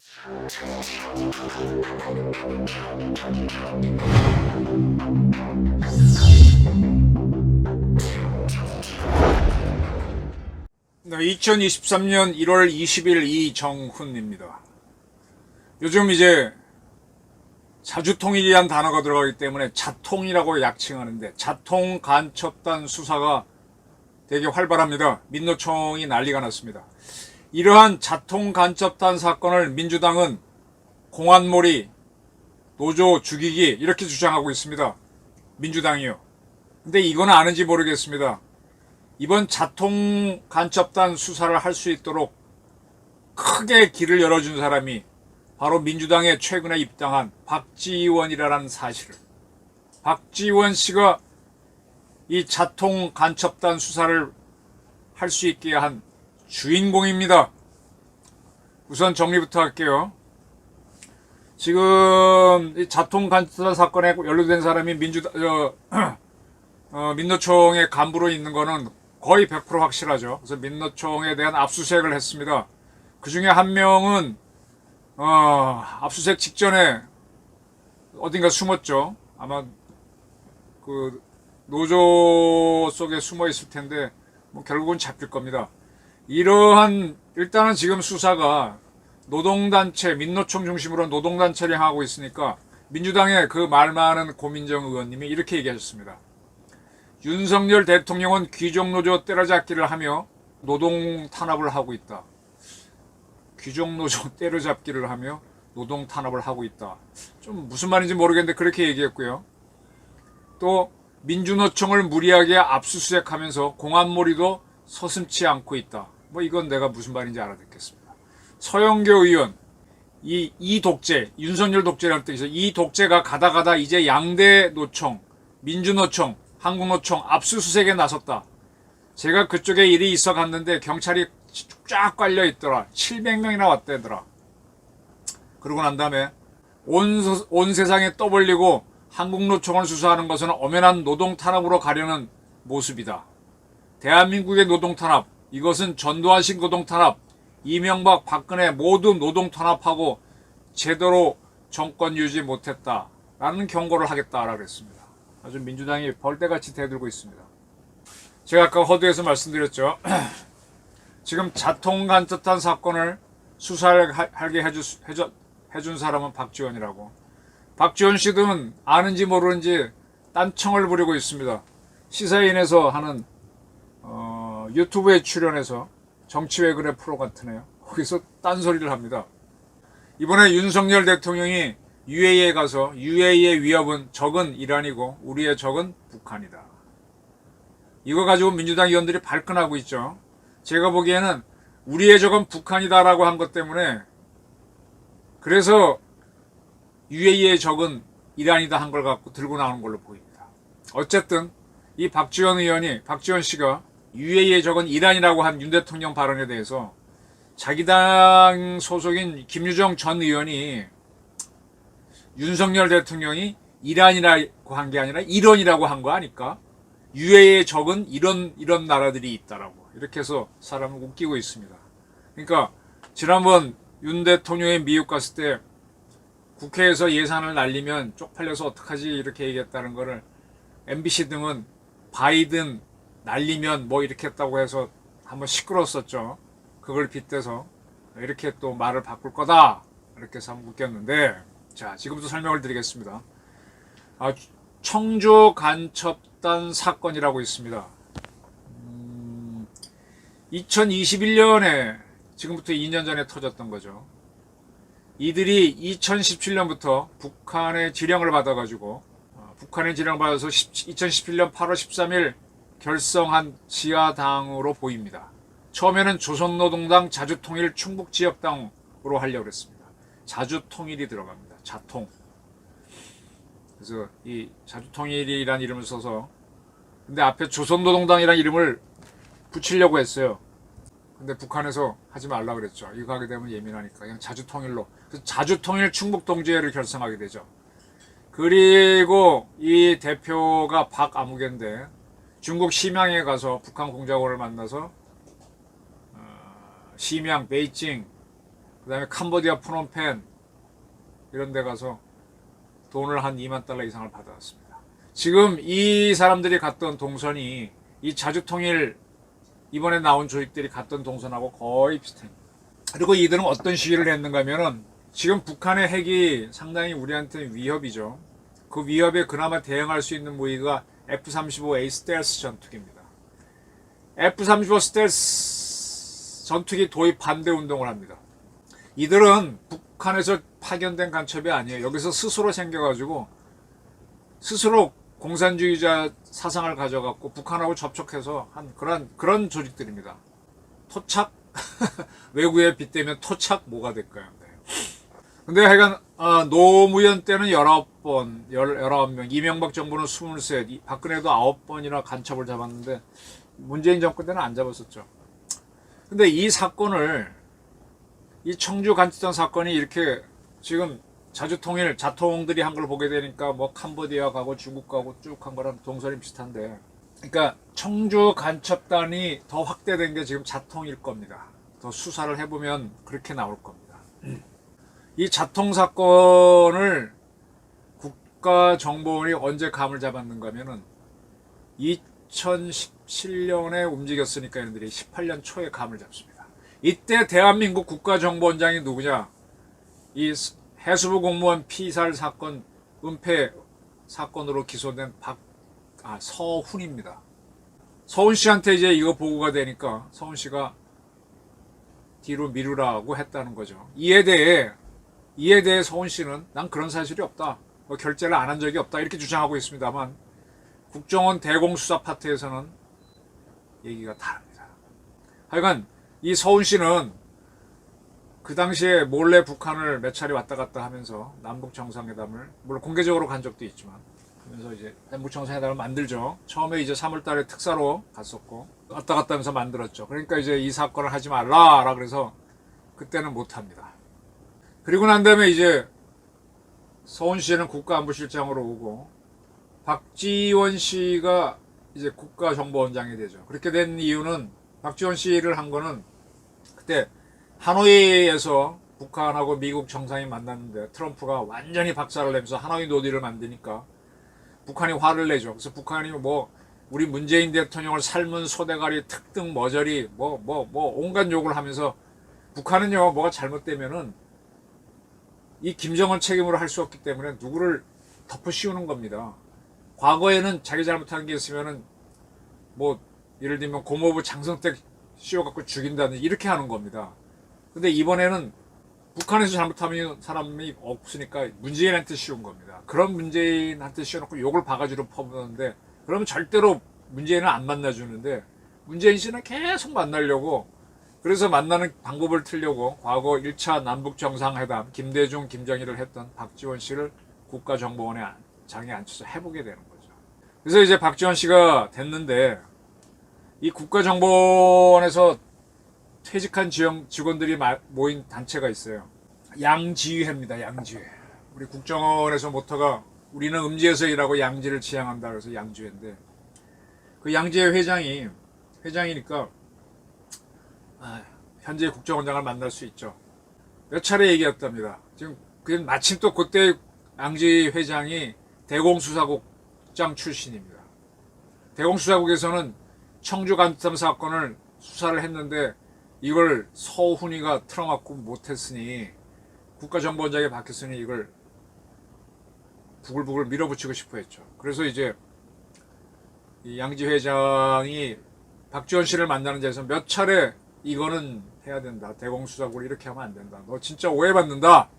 2023년 1월 20일 이정훈입니다. 요즘 이제 자주통일이란 단어가 들어가기 때문에 자통이라고 약칭하는데, 자통 간첩단 수사가 되게 활발합니다. 민노총이 난리가 났습니다. 이러한 자통 간첩단 사건을 민주당은 공안몰이, 노조 죽이기 이렇게 주장하고 있습니다. 민주당이요. 근데 이건 아는지 모르겠습니다. 이번 자통 간첩단 수사를 할 수 있도록 크게 길을 열어준 사람이 바로 민주당에 최근에 입당한 박지원이라는 사실을, 박지원 씨가 이 자통 간첩단 수사를 할 수 있게 한 주인공입니다. 우선 정리부터 할게요. 지금 이 자통 간첩단 사건에 연루된 사람이 민노총의 간부로 있는 거는 거의 100% 확실하죠. 그래서 민노총에 대한 압수수색을 했습니다. 그 중에 한 명은 압수수색 직전에 어딘가 숨었죠. 아마 그 노조 속에 숨어 있을 텐데 뭐 결국은 잡힐 겁니다. 이러한, 일단은 지금 수사가 노동단체, 민노총 중심으로 노동단체를 향하고 있으니까 민주당의 그 말 많은 고민정 의원님이 이렇게 얘기하셨습니다. 윤석열 대통령은 귀족노조 때려잡기를 하며 노동 탄압을 하고 있다. 귀족노조 때려잡기를 하며 노동 탄압을 하고 있다. 좀 무슨 말인지 모르겠는데 그렇게 얘기했고요. 또 민주노총을 무리하게 압수수색하면서 공안몰이도 서슴지 않고 있다. 뭐 이건 내가 무슨 말인지 알아듣겠습니다. 서영교 의원, 이 독재, 윤석열 독재라는 뜻이죠. 이 독재가 가다가다 이제 양대 노총, 민주노총, 한국노총 압수수색에 나섰다. 제가 그쪽에 일이 있어 갔는데 경찰이 쫙 깔려 있더라. 700명이나 왔대더라. 그러고 난 다음에 온 세상에 떠벌리고 한국노총을 수사하는 것은 엄연한 노동 탄압으로 가려는 모습이다. 대한민국의 노동 탄압, 이것은 전두환식 노동 탄압, 이명박, 박근혜 모두 노동 탄압하고 제대로 정권 유지 못했다라는 경고를 하겠다라고 그랬습니다. 아주 민주당이 벌떼같이 대들고 있습니다. 제가 아까 허드에서 말씀드렸죠. 지금 자통 간첩단 사건을 수사를 하게 해준 사람은 박지원이라고. 박지원 씨는 아는지 모르는지 딴청을 부리고 있습니다. 시사인에서 하는 유튜브에 출연해서 정치 왜 그래 프로 같으네요. 거기서 딴소리를 합니다. 이번에 윤석열 대통령이 UAE에 가서 UAE의 위협은 적은 이란이고 우리의 적은 북한이다. 이거 가지고 민주당 의원들이 발끈하고 있죠. 제가 보기에는 우리의 적은 북한이다라고 한 것 때문에, 그래서 UAE의 적은 이란이다 한 걸 갖고 들고 나오는 걸로 보입니다. 어쨌든 이 박지원 씨가 UAE의 적은 이란이라고 한 윤 대통령 발언에 대해서 자기 당 소속인 김유정 전 의원이 윤석열 대통령이 이란이라고 한 게 아니라 이런이라고 한 거 아닐까? UAE의 적은 이런 나라들이 있다라고 이렇게 해서 사람을 웃기고 있습니다. 그러니까 지난번 윤 대통령이 미국 갔을 때 국회에서 예산을 날리면 쪽팔려서 어떡하지 이렇게 얘기했다는 거를 MBC 등은 바이든 날리면 뭐 이렇게 했다고 해서 한번 시끄러웠었죠. 그걸 빗대서 이렇게 또 말을 바꿀 거다 이렇게 해서 한번 웃겼는데, 자 지금부터 설명을 드리겠습니다. 청주 간첩단 사건이라고 있습니다. 2021년에 지금부터 2년 전에 터졌던 거죠. 이들이 2017년부터 북한의 지령을 받아서 2017년 8월 13일 결성한 지하당으로 보입니다. 처음에는 조선노동당 자주통일 충북지역당으로 하려고 했습니다. 자주통일이 들어갑니다. 자통. 그래서 이 자주통일이라는 이름을 써서, 근데 앞에 조선노동당이라는 이름을 붙이려고 했어요. 근데 북한에서 하지 말라 그랬죠. 이거 하게 되면 예민하니까 그냥 자주통일로. 그래서 자주통일 충북동지회를 결성하게 되죠. 그리고 이 대표가 박아무개인데 중국 심양에 가서 북한 공작원을 만나서 심양, 베이징 그 다음에 캄보디아 프놈펜 이런 데 가서 돈을 한 2만 달러 이상을 받아왔습니다. 지금 이 사람들이 갔던 동선이 이 자주통일 이번에 나온 조직들이 갔던 동선하고 거의 비슷합니다. 그리고 이들은 어떤 시위를 했는가 하면은 지금 북한의 핵이 상당히 우리한테 위협이죠. 그 위협에 그나마 대응할 수 있는 무기가 F-35A 스텔스 전투기입니다. F-35 스텔스 전투기 도입 반대 운동을 합니다. 이들은 북한에서 파견된 간첩이 아니에요. 여기서 스스로 생겨가지고 스스로 공산주의자 사상을 가져갖고 북한하고 접촉해서 한 그런 조직들입니다. 토착? 외국에 빗대면 토착 뭐가 될까요? 네. 근데 하여간 노무현 때는 19명, 이명박 정부는 23, 박근혜도 9번이나 간첩을 잡았는데 문재인 정권 때는 안 잡았었죠. 근데 이 사건을, 이 청주 간첩단 사건이 이렇게 지금 자주통일 자통들이 한 걸 보게 되니까 뭐 캄보디아 가고 중국 가고 쭉 한 거랑 동선이 비슷한데, 그러니까 청주 간첩단이 더 확대된 게 지금 자통일 겁니다. 더 수사를 해보면 그렇게 나올 겁니다. 이 자통 사건을 국가정보원이 언제 감을 잡았는가 하면은 2017년에 움직였으니까 얘네들이 18년 초에 감을 잡습니다. 이때 대한민국 국가정보원장이 누구냐? 이 해수부 공무원 피살 사건, 은폐 사건으로 기소된 서훈입니다. 서훈 씨한테 이제 이거 보고가 되니까 서훈 씨가 뒤로 미루라고 했다는 거죠. 이에 대해 서훈 씨는 난 그런 사실이 없다, 결재를 안 한 적이 없다, 이렇게 주장하고 있습니다만 국정원 대공수사 파트에서는 얘기가 다릅니다. 하여간 이 서훈 씨는 그 당시에 몰래 북한을 몇 차례 왔다 갔다 하면서 남북 정상회담을, 물론 공개적으로 간 적도 있지만, 하면서 이제 남북 정상회담을 만들죠. 처음에 이제 3월 달에 특사로 갔었고 왔다 갔다 하면서 만들었죠. 그러니까 이제 이 사건을 하지 말라라 그래서 그때는 못 합니다. 그리고 난 다음에 이제 서훈 씨는 국가안보실장으로 오고 박지원 씨가 이제 국가정보원장이 되죠. 그렇게 된 이유는, 박지원 씨를 한 거는 그때 하노이에서 북한하고 미국 정상이 만났는데 트럼프가 완전히 박살을 내면서 하노이 노딜을 만드니까 북한이 화를 내죠. 그래서 북한이 뭐 우리 문재인 대통령을 삶은 소대가리 특등 머저리 온갖 욕을 하면서, 북한은요 뭐가 잘못되면은 이 김정은 책임으로 할 수 없기 때문에 누구를 덮어 씌우는 겁니다. 과거에는 자기 잘못한 게 있으면은 뭐 예를 들면 고모부 장성택 씌워갖고 죽인다든지 이렇게 하는 겁니다. 근데 이번에는 북한에서 잘못하면 사람이 없으니까 문재인한테 씌운 겁니다. 그런 문재인한테 씌워놓고 욕을 바가지로 퍼부는데, 그러면 절대로 문재인은 안 만나주는데 문재인 씨는 계속 만나려고, 그래서 만나는 방법을 틀려고 과거 1차 남북 정상회담 김대중, 김정일을 했던 박지원 씨를 국가정보원에 장에 앉혀서 해보게 되는 거죠. 그래서 이제 박지원 씨가 됐는데, 이 국가정보원에서 퇴직한 직원들이 모인 단체가 있어요. 양지회입니다. 양지회. 우리 국정원에서 모토가 우리는 음지에서 일하고 양지를 지향한다 그래서 양지회인데, 그 양지회 회장이니까 현재 국정원장을 만날 수 있죠. 몇 차례 얘기했답니다. 지금 마침 또 그때 양지 회장이 대공수사국장 출신입니다. 대공수사국에서는 청주 간첩 사건을 수사를 했는데 이걸 서훈이가 틀어막고 못했으니, 국가정보원장에 바뀌었으니 이걸 부글부글 밀어붙이고 싶어 했죠. 그래서 이제 이 양지 회장이 박지원 씨를 만나는 자리에서 몇 차례 이거는 해야 된다, 대공수사국을 이렇게 하면 안 된다, 너 진짜 오해받는다,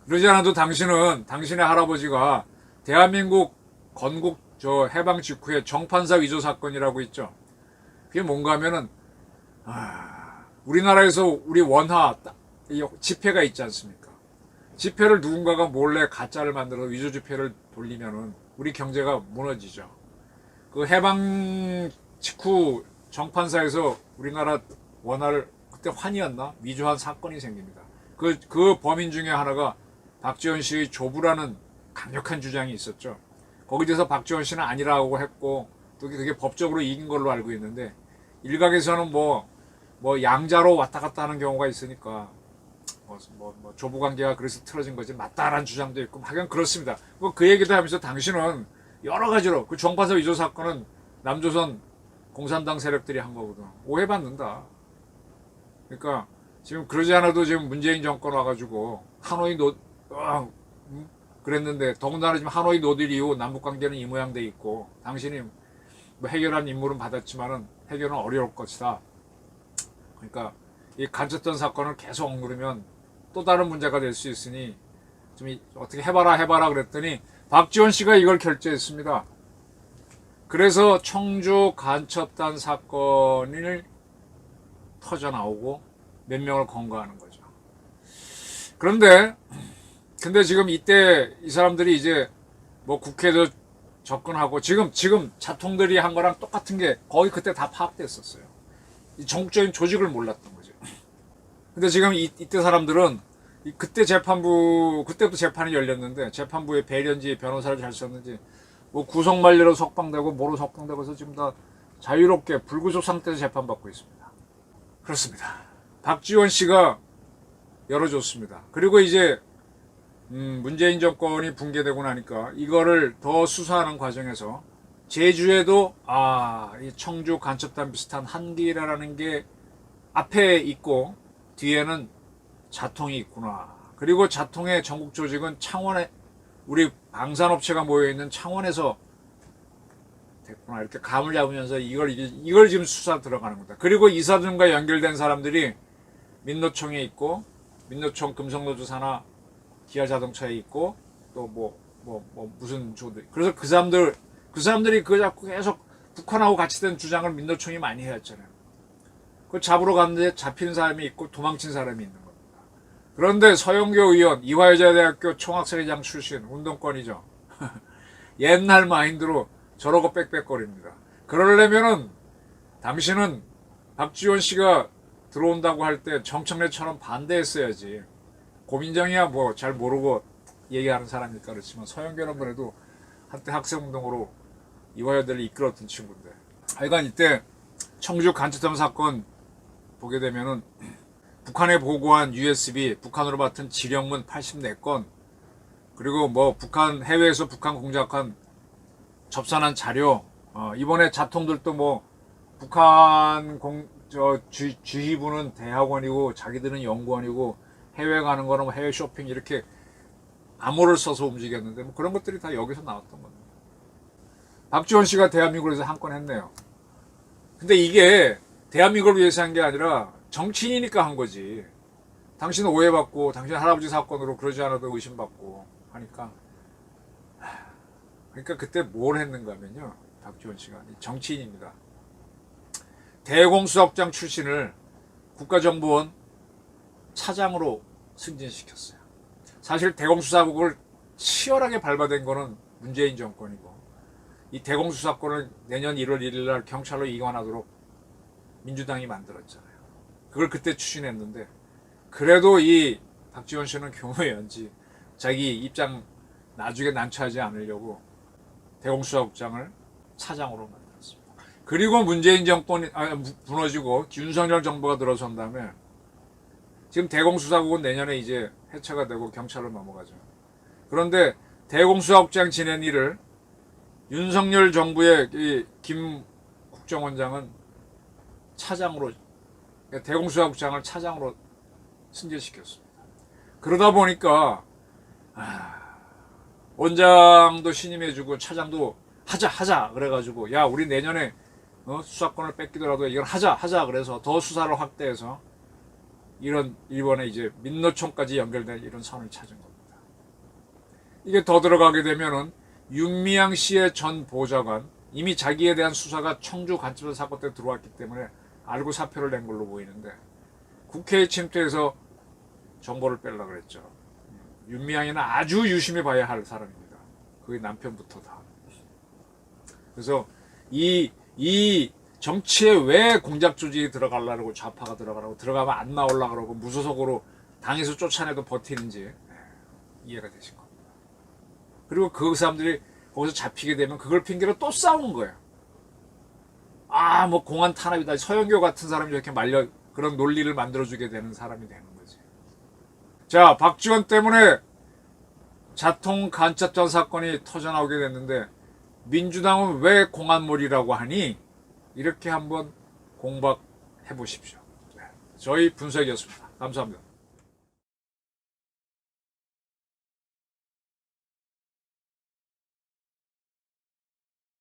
그러지 않아도 당신은 당신의 할아버지가 대한민국 건국 해방 직후에 정판사 위조 사건이라고 있죠. 그게 뭔가 하면은 우리나라에서 우리 원화 지폐가 있지 않습니까? 지폐를 누군가가 몰래 가짜를 만들어서 위조 지폐를 돌리면은 우리 경제가 무너지죠. 그 해방 직후 정판사에서 우리나라 원화를, 그때 환이었나? 위조한 사건이 생깁니다. 그 범인 중에 하나가 박지원 씨의 조부라는 강력한 주장이 있었죠. 거기에 대해서 박지원 씨는 아니라고 했고, 또 그게 법적으로 이긴 걸로 알고 있는데, 일각에서는 뭐 양자로 왔다 갔다 하는 경우가 있으니까 조부 관계가 그래서 틀어진 거지 맞다라는 주장도 있고 하여간 그렇습니다. 그 얘기도 하면서 당신은 여러 가지로 그 정파사 위조 사건은 남조선 공산당 세력들이 한 거거든. 오해받는다. 그러니까 지금 그러지 않아도 지금 문재인 정권 와가지고 하노이 그랬는데 더군다나 지금 하노이 노딜 이후 남북 관계는 이 모양 돼 있고 당신이 뭐 해결한 임무는 받았지만은 해결은 어려울 것이다. 그러니까 이 간첩던 사건을 계속 억누르면 또 다른 문제가 될 수 있으니 좀 어떻게 해봐라 그랬더니 박지원 씨가 이걸 결재했습니다. 그래서 청주 간첩단 사건을 터져 나오고 몇 명을 검거하는 거죠. 근데 지금 이때 이 사람들이 이제 뭐 국회도 접근하고 지금 자통들이 한 거랑 똑같은 게 거의 그때 다 파악됐었어요. 이 전국적인 조직을 몰랐던 거죠. 근데 지금 이때 사람들은 그때 그때부터 재판이 열렸는데 재판부에 배련지 변호사를 잘 썼는지 뭐 구속만료로 석방되고 뭐로 석방되고 해서 지금 다 자유롭게 불구속 상태에서 재판받고 있습니다. 그렇습니다. 박지원 씨가 열어줬습니다. 그리고 이제 문재인 정권이 붕괴되고 나니까 이거를 더 수사하는 과정에서 제주에도 이 청주 간첩단 비슷한 한길이라는 게 앞에 있고 뒤에는 자통이 있구나. 그리고 자통의 전국 조직은 창원에 우리 방산업체가 모여있는 창원에서 됐구나. 이렇게 감을 잡으면서 이걸 지금 수사 들어가는 겁니다. 그리고 이사들과 연결된 사람들이 민노총에 있고 민노총 금속노조 산하 기아자동차에 있고 또 무슨 조들. 그래서 그 사람들이 그거 잡고 계속 북한하고 같이 된 주장을 민노총이 많이 해왔잖아요. 그걸 잡으러 갔는데 잡히는 사람이 있고 도망친 사람이 있는 겁니다. 그런데 서영교 의원, 이화여자대학교 총학생회장 출신 운동권이죠. 옛날 마인드로 저러고 빽빽거립니다. 그러려면은 당신은 박지원 씨가 들어온다고 할 때 정청래처럼 반대했어야지. 고민정이야 뭐 잘 모르고 얘기하는 사람이니까 그렇지만 서영교는 그래도 한때 학생운동으로 이화여대를 이끌었던 친구인데 하여간 이때 청주 간첩단 사건 보게 되면은 북한에 보고한 USB, 북한으로 받은 지령문 84건, 그리고 뭐 북한 해외에서 북한 공작한 접선한 자료, 이번에 자통들도 뭐 북한 주휘부는 대학원이고 자기들은 연구원이고 해외 가는 거는 뭐 해외 쇼핑 이렇게 암호를 써서 움직였는데 뭐 그런 것들이 다 여기서 나왔던 겁니다. 박지원 씨가 대한민국에서 한 건 했네요. 근데 이게 대한민국을 위해서 한 게 아니라 정치인이니까 한 거지. 당신은 오해받고 당신 할아버지 사건으로 그러지 않아도 의심받고 하니까 그러니까 그때 뭘 했는가 하면요. 박지원 씨가 정치인입니다. 대공수사국장 출신을 국가정보원 차장으로 승진시켰어요. 사실 대공수사국을 치열하게 밟아댄 거는 문재인 정권이고 이 대공수사권을 내년 1월 1일 날 경찰로 이관하도록 민주당이 만들었잖아요. 그걸 그때 추진했는데 그래도 이 박지원 씨는 교묘한지 자기 입장 나중에 난처하지 않으려고 대공수사국장을 차장으로 만들었습니다. 그리고 문재인 정권이 무너지고 윤석열 정부가 들어선 다음에 지금 대공수사국은 내년에 이제 해체가 되고 경찰로 넘어가죠. 그런데 대공수사국장 지낸 일을 윤석열 정부의 이 김 국정원장은 차장으로 대공수사국장을 차장으로 승진시켰습니다. 그러다 보니까 원장도 신임해주고 차장도 하자 그래가지고 야 우리 내년에 수사권을 뺏기더라도 이걸 하자 그래서 더 수사를 확대해서 이번에 이제 민노총까지 연결된 이런 선을 찾은 겁니다. 이게 더 들어가게 되면은 윤미향 씨의 전 보좌관 이미 자기에 대한 수사가 청주 간첩단 사건 때 들어왔기 때문에 알고 사표를 낸 걸로 보이는데 국회에 침투해서 정보를 빼려고 그랬죠. 윤미향이는 아주 유심히 봐야 할 사람입니다. 그게 남편부터 다. 그래서 이 정치에 왜 공작 조직이 들어가려고 좌파가 들어가면 안 나오려고 그러고 무소속으로 당에서 쫓아내도 버티는지 이해가 되신 겁니다. 그리고 그 사람들이 거기서 잡히게 되면 그걸 핑계로 또 싸우는 거예요. 뭐 공안 탄압이다. 서영교 같은 사람이 이렇게 그런 논리를 만들어주게 되는 사람이 되는 거지. 자, 박지원 때문에 자통 간첩단 사건이 터져나오게 됐는데 민주당은 왜 공안몰이라고 하니? 이렇게 한번 공박해 보십시오. 저희 분석이었습니다. 감사합니다.